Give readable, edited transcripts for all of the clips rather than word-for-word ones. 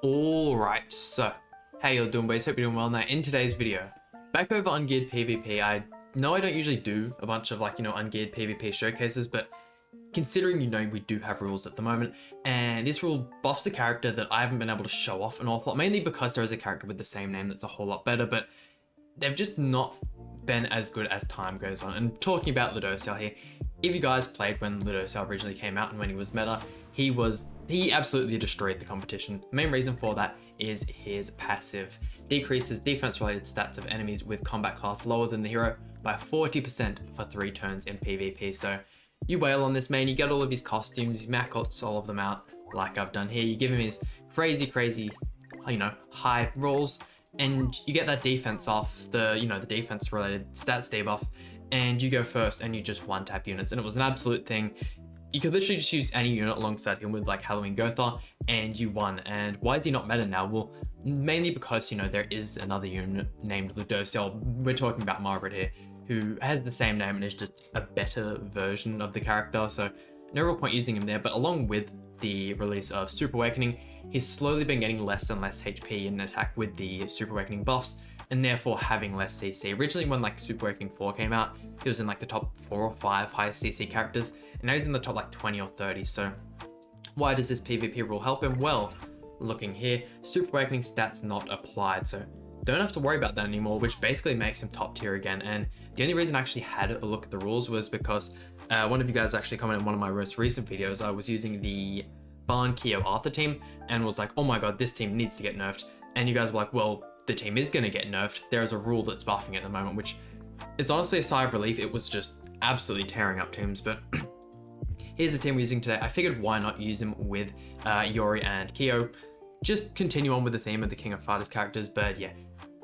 Alright, so how you all doing, boys? Hope you're doing well. Now in today's video, back over ungeared PvP, I know I don't usually do a bunch of ungeared PvP showcases, but considering we do have rules at the moment, and this rule buffs a character that I haven't been able to show off an awful lot, mainly because there is a character with the same name that's a whole lot better, but they've just not been as good as time goes on. And talking about LUDO here, if you guys played when LUDO originally came out and when he was meta, he absolutely destroyed the competition. The main reason for that is his passive decreases defense related stats of enemies with combat class lower than the hero by 40% for 3 turns in PvP. So you wail on this man, you get all of his costumes, you max all of them out like I've done here. You give him his crazy, high rolls, and you get that defense off, the defense related stats debuff, and you go first and you just one tap units. And it was an absolute thing. You could literally just use any unit alongside him with like Halloween Gotha and you won. And why is he not meta now? Well, mainly because, there is another unit named LUDO. We're talking about Margaret here, who has the same name and is just a better version of the character. So no real point using him there, but along with the release of Super Awakening, he's slowly been getting less and less HP in attack with the Super Awakening buffs, and therefore having less CC. Originally when Super Awakening 4 came out, he was in the top 4 or 5 highest CC characters, and now he's in the top 20 or 30. So why does this PvP rule help him? Well, looking here, Super Awakening stats not applied, so don't have to worry about that anymore, which basically makes him top tier again. And the only reason I actually had a look at the rules was because one of you guys actually commented in one of my most recent videos. I was using the Barn Keo Arthur team and was like, oh my god, this team needs to get nerfed. And you guys were like, well, the team is going to get nerfed. There is a rule that's buffing at the moment, which is honestly a sigh of relief. It was just absolutely tearing up teams, but here's the team we're using today. I figured why not use him with Yori and Keo. Just continue on with the theme of the King of Fighters characters, but yeah,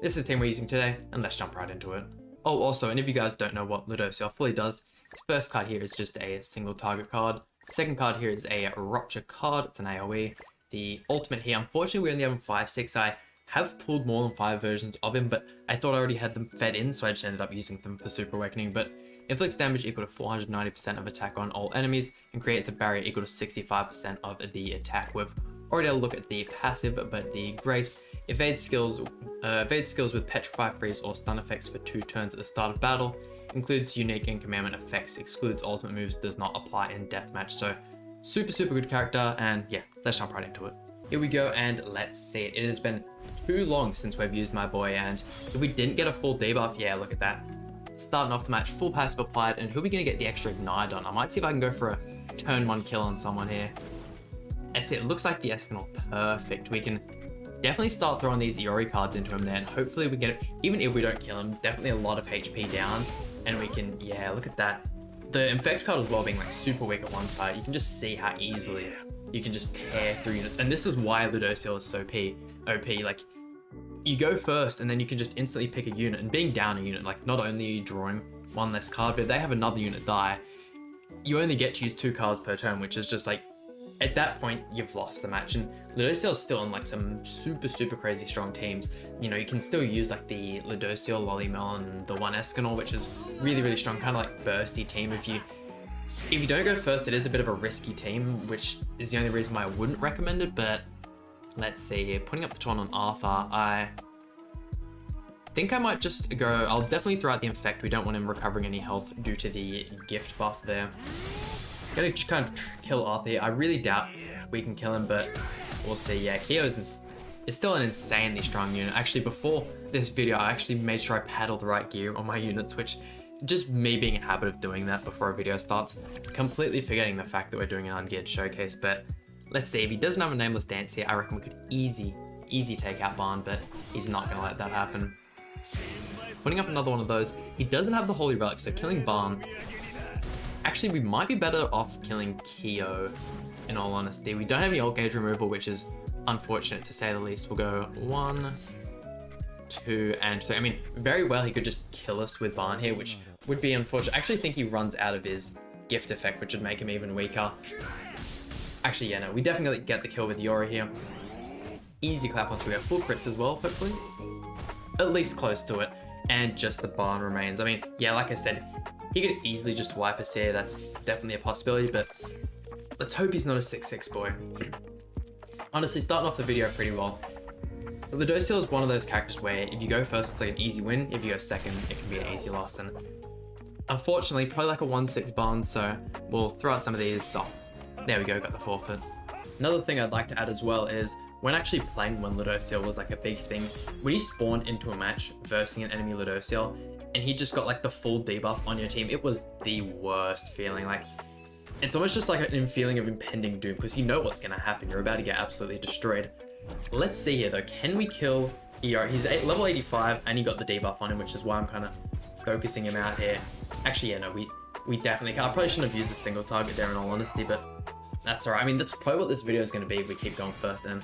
this is the team we're using today, and let's jump right into it. Oh, also, and if you guys don't know what LUDO fully does, its first card here is just a single target card. Second card here is a Rupture card, it's an AoE. The ultimate here, unfortunately we only have him 5/6. I have pulled more than 5 versions of him, but I thought I already had them fed in, so I just ended up using them for Super Awakening. But inflicts damage equal to 490% of attack on all enemies, and creates a barrier equal to 65% of the attack. We've already had a look at the passive, but the Grace evades skills with Petrify, Freeze, or Stun effects for 2 turns at the start of battle. Includes unique and commandment effects, excludes ultimate moves, does not apply in deathmatch. So super good character, and yeah, let's jump right into it. Here we go, and let's see it. It has been too long since we've used my boy, and if we didn't get a full debuff, yeah, look at that. Starting off the match, full passive applied, and who are we going to get the extra ignite on? I might see if I can go for a turn 1 kill on someone here. That's it. It looks like the Escanor. Perfect. We can definitely start throwing these Iori cards into him there, and hopefully we get it. Even if we don't kill him, definitely a lot of HP down, and we can, yeah, look at that. The Infect card as well being super weak at one side, you can just see how easily you can just tear through units. And this is why LUDO is so OP. Like, you go first, and then you can just instantly pick a unit, and being down a unit, like, not only are you drawing 1 less card, but if they have another unit die, you only get to use 2 cards per turn, which is just like, at that point, you've lost the match. And LUDO is still in some super crazy strong teams. You can still use the LUDO, Lollymel, and the one Escanor, which is really strong, kind of like bursty team. If you don't go first, it is a bit of a risky team, which is the only reason why I wouldn't recommend it. But let's see here, putting up the taunt on Arthur, I think I might just go, I'll definitely throw out the Infect. We don't want him recovering any health due to the gift buff there. Gotta just kind of kill Arthur here. I really doubt we can kill him, but we'll see. Yeah, Keo is still an insanely strong unit. Actually, before this video, I actually made sure I paddled the right gear on my units, which just me being in habit of doing that before a video starts, completely forgetting the fact that we're doing an ungeared showcase. But let's see, if he doesn't have a nameless dance here, I reckon we could easy take out Barn, but he's not gonna let that happen. Putting up another one of those. He doesn't have the Holy Relic, so killing Barn, actually, we might be better off killing Keo, in all honesty. We don't have any ult gauge removal, which is unfortunate to say the least. We'll go 1, 2, and 3. I mean, very well he could just kill us with Barn here, which would be unfortunate. I actually think he runs out of his gift effect, which would make him even weaker. Actually, yeah, no, we definitely get the kill with Yori here. Easy clap onto. We have full crits as well, hopefully. At least close to it. And just the Barn remains. I mean, yeah, like I said, he could easily just wipe us here. That's definitely a possibility, but let's hope he's not a 6/6 boy. honestly, starting off the video pretty well. LUDO is one of those characters where if you go first, it's like an easy win. If you go second, it can be an easy loss. And unfortunately, probably like a 1-6 bond, so we'll throw out some of these. Oh, there we go, got the forfeit. Another thing I'd like to add as well is when actually playing when LUDO was like a big thing, when you spawned into a match versus an enemy LUDO and he just got like the full debuff on your team, it was the worst feeling. Like, it's almost just like a feeling of impending doom because you know what's going to happen. You're about to get absolutely destroyed. Let's see here though, can we kill ER? He's level 85 and he got the debuff on him, which is why I'm kind of focusing him out here. Actually, yeah, no, we definitely can't. I probably shouldn't have used a single target there in all honesty, but that's alright. I mean, that's probably what this video is going to be if we keep going first and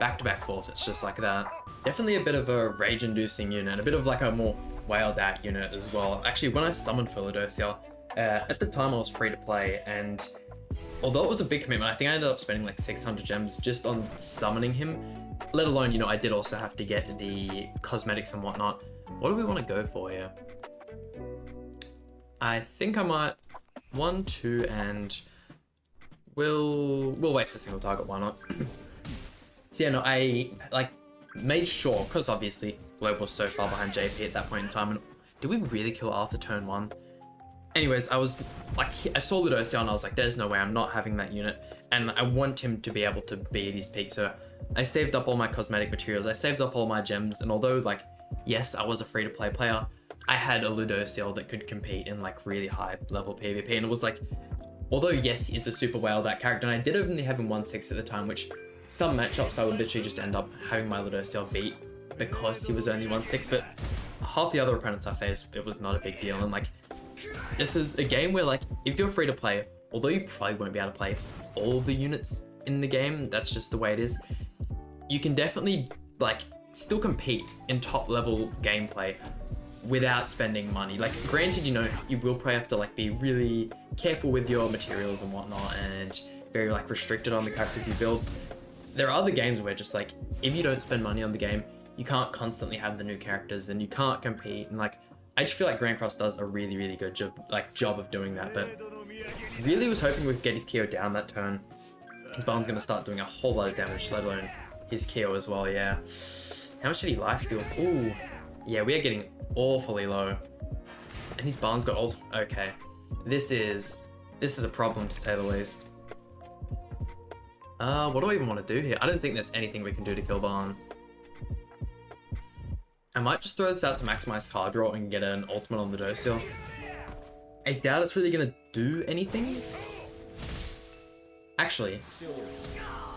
back-to-back forfeits just like that. Definitely a bit of a rage-inducing unit, a bit of like a more wailed out unit as well. Actually, when I summoned for LUDO, at the time I was free to play, and although it was a big commitment, I think I ended up spending like 600 gems just on summoning him, let alone, you know, I did also have to get the cosmetics and whatnot. What do we want to go for here? I think I might 1, 2, and we'll waste a single target, why not? So yeah, no, I like made sure, because obviously Globe was so far behind JP at that point in time, and did we really kill Arthur turn 1? Anyways, I was like, I saw LUDO and I was like, there's no way I'm not having that unit, and I want him to be able to be at his peak, so I saved up all my cosmetic materials, I saved up all my gems, and although like, yes, I was a free-to-play player, I had a LUDO that could compete in like really high level PvP, and it was like, although yes, he is a super whale, that character, and I did only have him 1-6 at the time, which some matchups I would literally just end up having my LUDO beat because he was only 1-6, but half the other opponents I faced, it was not a big deal, and like, this is a game where like, if you're free to play, although you probably won't be able to play all the units in the game, that's just the way it is, you can definitely like still compete in top level gameplay without spending money. Like, granted, you know, you will probably have to like be really careful with your materials and whatnot, and very like restricted on the characters you build. There are other games where just like, if you don't spend money on the game, you can't constantly have the new characters and you can't compete, and like, I just feel like Grand Cross does a really, really good job of doing that, but really was hoping we'd get his KO down that turn. His Barn's gonna start doing a whole lot of damage, let alone his KO as well, yeah. How much did he lifesteal? Ooh, yeah, we are getting awfully low. And his Barn's got ult. Okay, this is a problem to say the least. What do I even want to do here? I don't think there's anything we can do to kill Barn. I might just throw this out to maximize card draw and get an ultimate on the LUDO. I doubt it's really gonna do anything. Actually,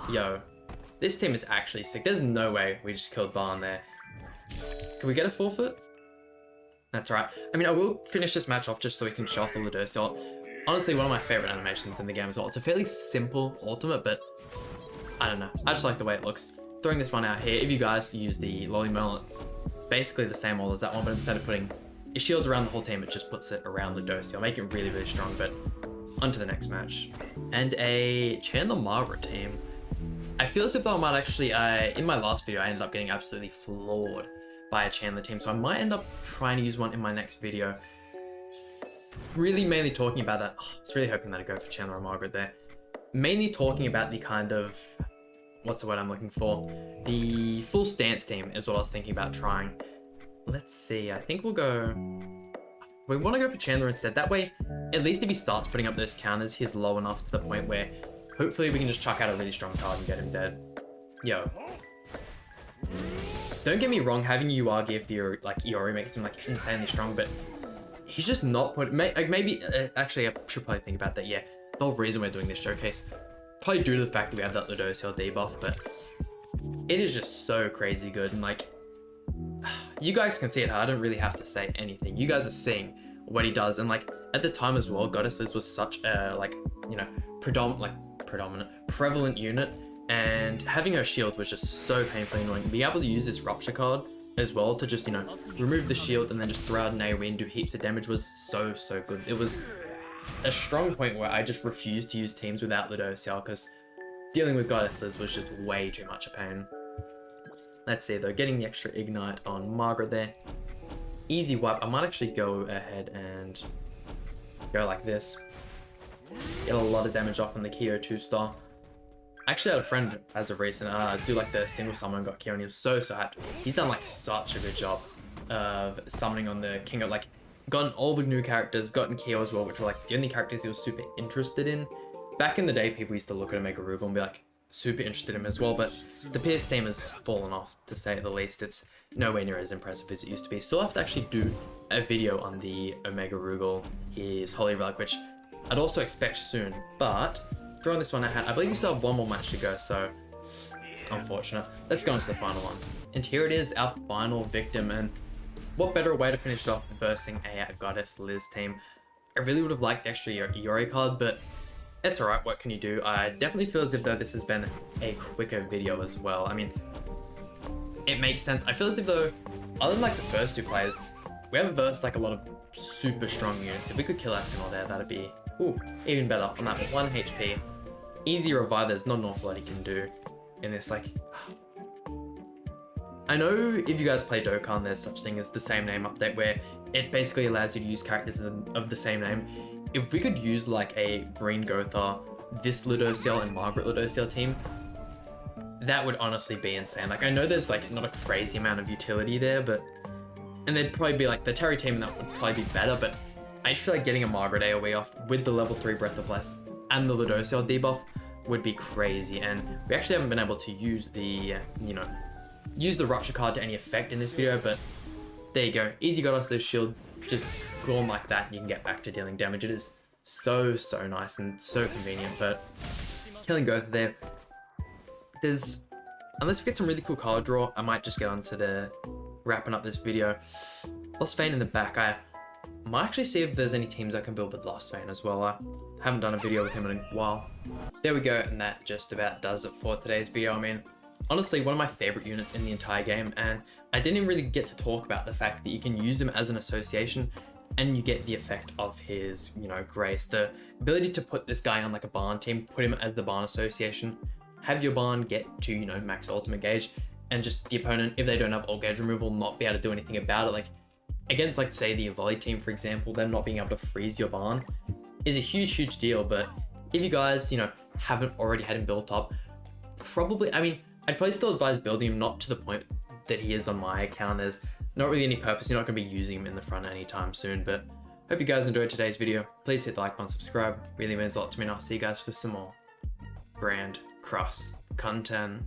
yo, this team is actually sick. There's no way we just killed Barn there. Can we get a forfeit? That's right. I mean, I will finish this match off just so we can show off the LUDO. Honestly, one of my favorite animations in the game as well. It's a fairly simple ultimate, but I don't know. I just like the way it looks. Throwing this one out here. If you guys use the Lolly Mel, it's basically the same ult as that one, but instead of putting a shield around the whole team, it just puts it around LUDO. I'll make it really, really strong, but on to the next match. And a Chandler Margaret team. I feel as if I might actually, in my last video, I ended up getting absolutely floored by a Chandler team, so I might end up trying to use one in my next video. Really mainly talking about that. I was really hoping that I'd go for Chandler or Margaret there. Mainly talking about the kind of, what's the word I'm looking for? The full stance team is what I was thinking about trying. Let's see, I think we'll go, we want to go for Chandler instead. That way, at least if he starts putting up those counters, he's low enough to the point where hopefully we can just chuck out a really strong card and get him dead. Yo. Don't get me wrong, having UR give the like Iori makes him like insanely strong, but he's just not put, maybe, actually I should probably think about that, yeah. The whole reason we're doing this showcase, probably due to the fact that we have that LUDO debuff, but it is just so crazy good, and like, you guys can see it, I don't really have to say anything. You guys are seeing what he does, and like, at the time as well, Goddess Liz was such a, like, you know, prevalent unit, and having her shield was just so painfully annoying. Being able to use this Rupture card as well to just, you know, remove the shield and then just throw out an AoE and do heaps of damage was so, so good. It was a strong point where I just refused to use teams without LUDO because dealing with Goddess Liz was just way too much a pain. Let's see though, getting the extra Ignite on Margaret there. Easy wipe. I might actually go ahead and go like this. Get a lot of damage off on the Kyo 2-star. I actually had a friend as of recent do like the single summon got KO, and he was so hyped. He's done like such a good job of summoning on the King of, like, gotten all the new characters, gotten KO as well, which were like the only characters he was super interested in. Back in the day, people used to look at Omega Rugal and be like super interested in him as well, but the PS team has fallen off, to say the least. It's nowhere near as impressive as it used to be. Still have to actually do a video on the Omega Rugal, his Holy Relic, which I'd also expect soon, but throwing this one I believe we still have one more match to go, so unfortunate. Let's go on to the final one. And here it is, our final victim, and what better way to finish it off than versing a Goddess Liz team. I really would have liked the extra Iori card, but it's alright, what can you do? I definitely feel as if though this has been a quicker video as well. I mean, it makes sense. I feel as if though, other than like the first two players, we haven't versed like a lot of super strong units. If we could kill Escanor there, that'd be even better on that 1 HP. Easy revive, there's not an awful lot he can do in this. Like, I know if you guys play Dokkan, there's such thing as the same name update where it basically allows you to use characters of the same name. If we could use like a Green Gothar, this LUDO and Margaret LUDO team, that would honestly be insane. Like, I know there's like not a crazy amount of utility there, but, and there'd probably be like the Terry team that would probably be better, but I just feel like getting a Margaret AoE off with the level 3 Breath of Bless and the LUDO debuff would be crazy. And we actually haven't been able to use the, use the Rupture card to any effect in this video, but there you go. Easy got us this shield, just go on like that and you can get back to dealing damage. It is so nice and so convenient, but killing Gothar there, there's, unless we get some really cool card draw, I might just get on to the wrapping up this video. Lost Vein in the back, I might actually see if there's any teams I can build with Lost Vein as well. I haven't done a video with him in a while. There we go, and that just about does it for today's video. I mean, honestly, one of my favorite units in the entire game, and I didn't even really get to talk about the fact that you can use him as an association and you get the effect of his, grace. The ability to put this guy on like a Barn team, put him as the Barn association, have your Barn get to, max ultimate gauge, and just the opponent, if they don't have ult gauge removal, not be able to do anything about it. Like, against, like, say, the Volley team, for example, them not being able to freeze your Barn is a huge deal. But if you guys, haven't already had him built up, probably, I mean, I'd probably still advise building him, not to the point that he is on my account. There's not really any purpose. You're not going to be using him in the front anytime soon, but hope you guys enjoyed today's video. Please hit the like button, subscribe. Really means a lot to me, and I'll see you guys for some more Grand Cross content.